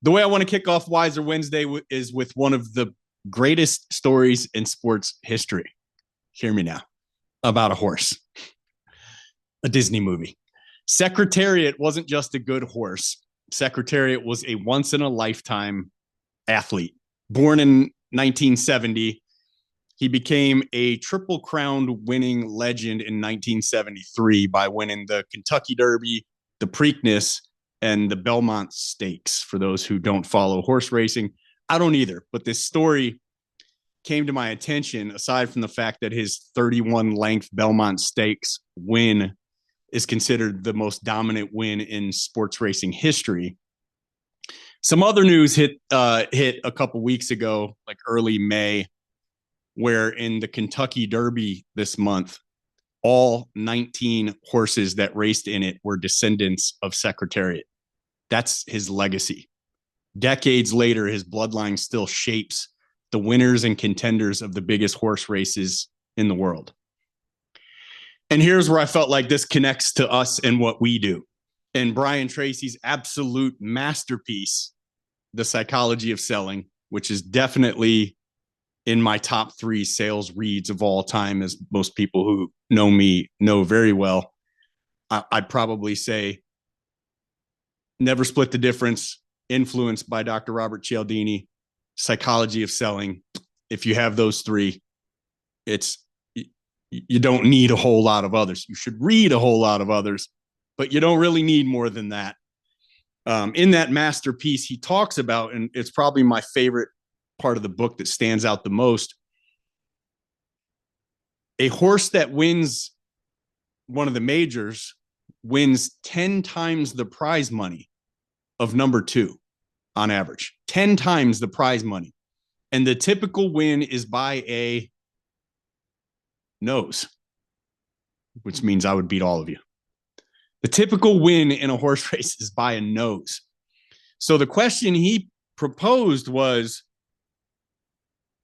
The way I want to kick off Wiser Wednesday is with one of the greatest stories in sports history. Hear me now. About a horse. A Disney movie. Secretariat wasn't just a good horse. Secretariat was a once-in-a-lifetime athlete. Born in 1970, he became a Triple Crown winning legend in 1973 by winning the Kentucky Derby, the Preakness, and the Belmont Stakes. For those who don't follow horse racing, I don't either, but this story came to my attention aside from the fact that his 31 length Belmont Stakes win is considered the most dominant win in sports racing history. Some other news hit a couple weeks ago, like early May, where in the Kentucky Derby this month, all 19 horses that raced in it were descendants of Secretariat. That's his legacy. Decades later, his bloodline still shapes the winners and contenders of the biggest horse races in the world. And here's where I felt like this connects to us and what we do. And Brian Tracy's absolute masterpiece, The Psychology of Selling, which is definitely in my top 3 sales reads of all time, as most people who know me know very well. I'd probably say Never Split the Difference, influenced by Dr. Robert Cialdini, Psychology of Selling. If you have those 3, you don't need a whole lot of others. You should read a whole lot of others, but you don't really need more than that. In that masterpiece, he talks about, and it's probably my favorite part of the book that stands out the most, a horse that wins one of the majors wins 10 times the prize money of number 2 on average, 10 times the prize money. And the typical win is by a nose, which means I would beat all of you. The typical win in a horse race is by a nose. So the question he proposed was,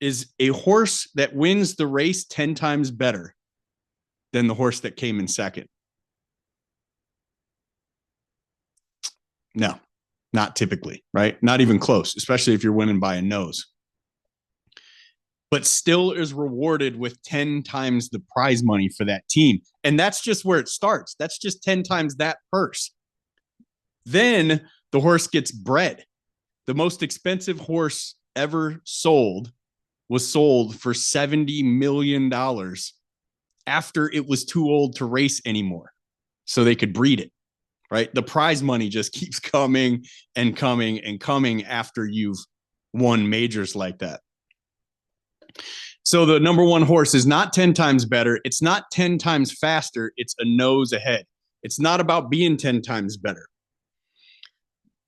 is a horse that wins the race 10 times better than the horse that came in second? No, not typically, right? Not even close, especially if you're winning by a nose. But still is rewarded with 10 times the prize money for that team. And that's just where it starts. That's just 10 times that purse. Then the horse gets bred. The most expensive horse ever sold was sold for $70 million after it was too old to race anymore, so they could breed it, right? The prize money just keeps coming and coming and coming after you've won majors like that. So the number 1 horse is not 10 times better. It's not 10 times faster. It's a nose ahead. It's not about being 10 times better.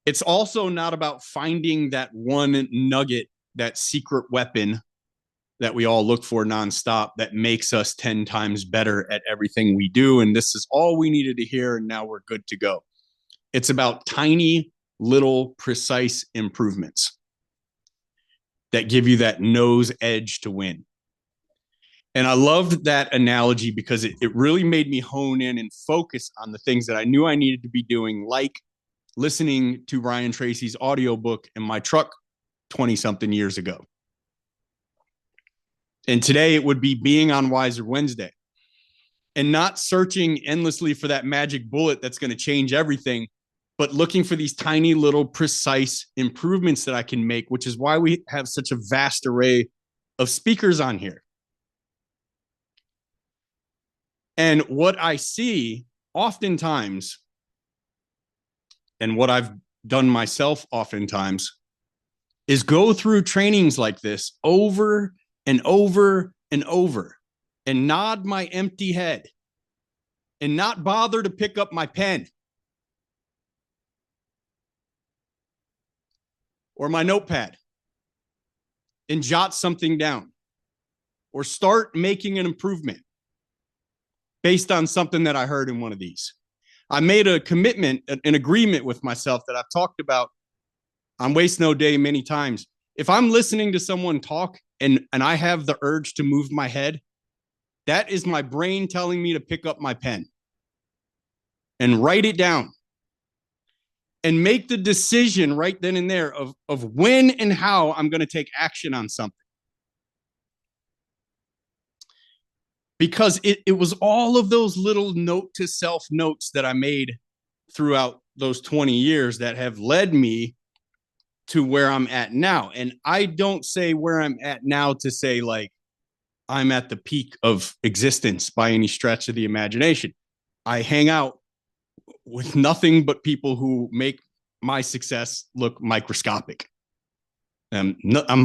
It's also not about finding that one nugget, that secret weapon that we all look for nonstop that makes us 10 times better at everything we do. And this is all we needed to hear, and now we're good to go. It's about tiny, little, precise improvements that give you that nose edge to win. And I loved that analogy because it really made me hone in and focus on the things that I knew I needed to be doing, like listening to Brian Tracy's audiobook in my truck 20-something years ago. And today it would be being on Wiser Wednesday and not searching endlessly for that magic bullet that's going to change everything, but looking for these tiny little precise improvements that I can make, which is why we have such a vast array of speakers on here. And what I see oftentimes, and what I've done myself oftentimes, is go through trainings like this over and over and over and nod my empty head and not bother to pick up my pen or my notepad and jot something down or start making an improvement based on something that I heard in one of these. I made a commitment, an agreement with myself that I've talked about on Waste No Day many times. If I'm listening to someone talk and I have the urge to move my head, that is my brain telling me to pick up my pen and write it down. and make the decision right then and there of when and how I'm going to take action on something. Because it was all of those little note to self notes that I made throughout those 20 years that have led me to where I'm at now. And I don't say where I'm at now to say like I'm at the peak of existence by any stretch of the imagination. I hang out with nothing but people who make my success look microscopic. I'm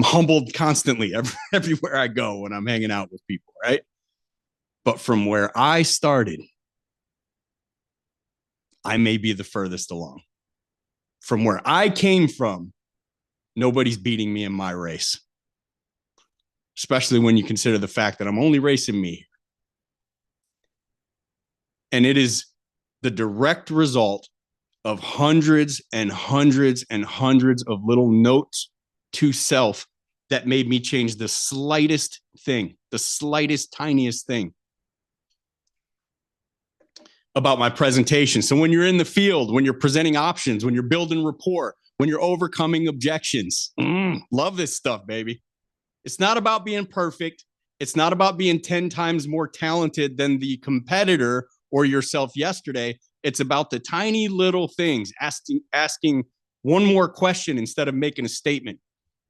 humbled constantly everywhere I go when I'm hanging out with people, right? But from where I started, I may be the furthest along. From where I came from, nobody's beating me in my race, especially when you consider the fact that I'm only racing me. And it is the direct result of hundreds and hundreds and hundreds of little notes to self that made me change the slightest thing, the slightest, tiniest thing about my presentation. So when you're in the field, when you're presenting options, when you're building rapport, when you're overcoming objections, love this stuff, baby. It's not about being perfect. It's not about being 10 times more talented than the competitor or yourself yesterday. It's about the tiny little things, asking one more question instead of making a statement,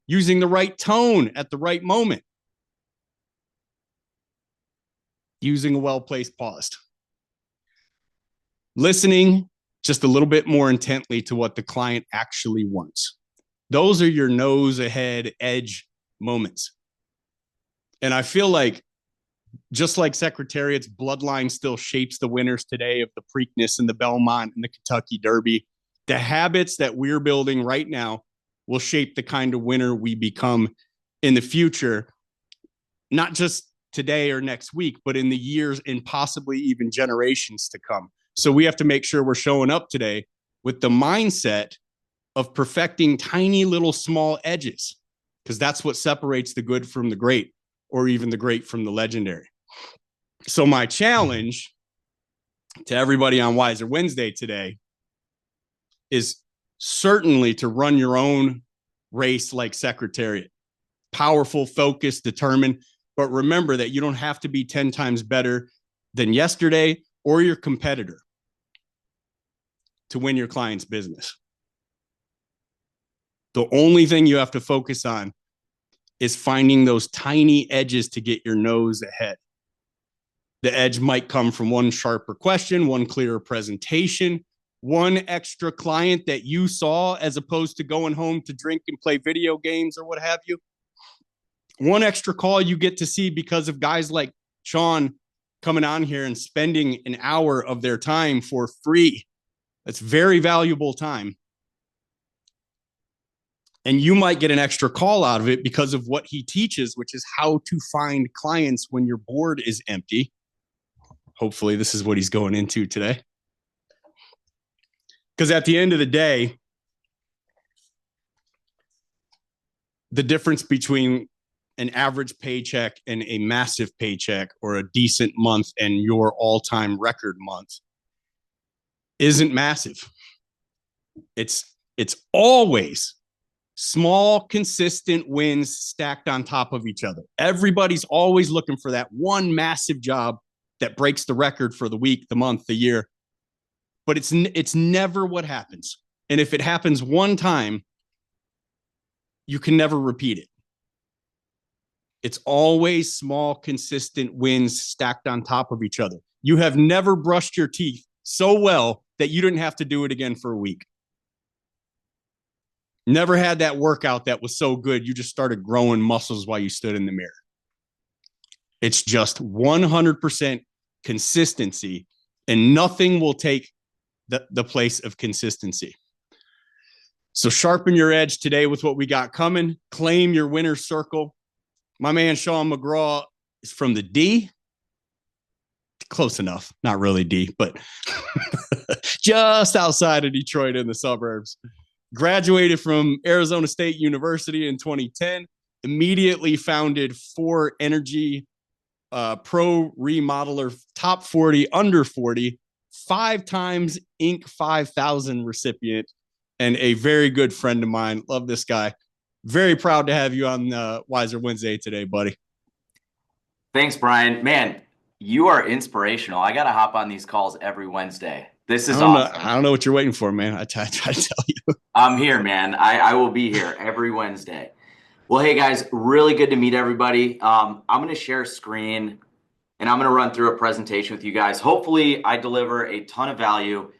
using the right tone at the right moment, using a well-placed pause, listening just a little bit more intently to what the client actually wants. Those are your nose ahead edge moments. And I feel like just like Secretariat's bloodline still shapes the winners today of the Preakness and the Belmont and the Kentucky Derby, the habits that we're building right now will shape the kind of winner we become in the future, not just today or next week, but in the years and possibly even generations to come. So we have to make sure we're showing up today with the mindset of perfecting tiny little small edges, because that's what separates the good from the great, or even the great from the legendary. So my challenge to everybody on Wiser Wednesday today is certainly to run your own race like Secretariat. Powerful, focused, determined. But remember that you don't have to be 10 times better than yesterday or your competitor to win your client's business. The only thing you have to focus on is finding those tiny edges to get your nose ahead. The edge might come from one sharper question, one clearer presentation, one extra client that you saw as opposed to going home to drink and play video games or what have you. One extra call you get to see because of guys like Sean coming on here and spending an hour of their time for free. That's very valuable time. And you might get an extra call out of it because of what he teaches, which is how to find clients when your board is empty. Hopefully this is what he's going into today. Because at the end of the day, the difference between an average paycheck and a massive paycheck, or a decent month and your all-time record month, isn't massive. It's always small, consistent wins stacked on top of each other. Everybody's always looking for that one massive job that breaks the record for the week, the month, the year. But it's never what happens. And if it happens one time, you can never repeat it. It's always small, consistent wins stacked on top of each other. You have never brushed your teeth so well that you didn't have to do it again for a week. Never had that workout that was so good you just started growing muscles while you stood in the mirror. It's just 100% consistency, and nothing will take the place of consistency. So sharpen your edge today with what we got coming. Claim your winner's circle. My man Sean McGraw is from the D. Close enough. Not really D, but just outside of Detroit in the suburbs. Graduated from Arizona State University in 2010. Immediately founded 4Energy Pro Remodeler, top 40, under 40, 5 times Inc. 5000 recipient, and a very good friend of mine. Love this guy. Very proud to have you on Wiser Wednesday today, buddy. Thanks, Brian. Man, you are inspirational. I got to hop on these calls every Wednesday. This is awesome. I don't know what you're waiting for, man. I try to tell you. I'm here, man. I will be here every Wednesday. Well, hey, guys, really good to meet everybody. I'm going to share a screen, and I'm going to run through a presentation with you guys. Hopefully, I deliver a ton of value.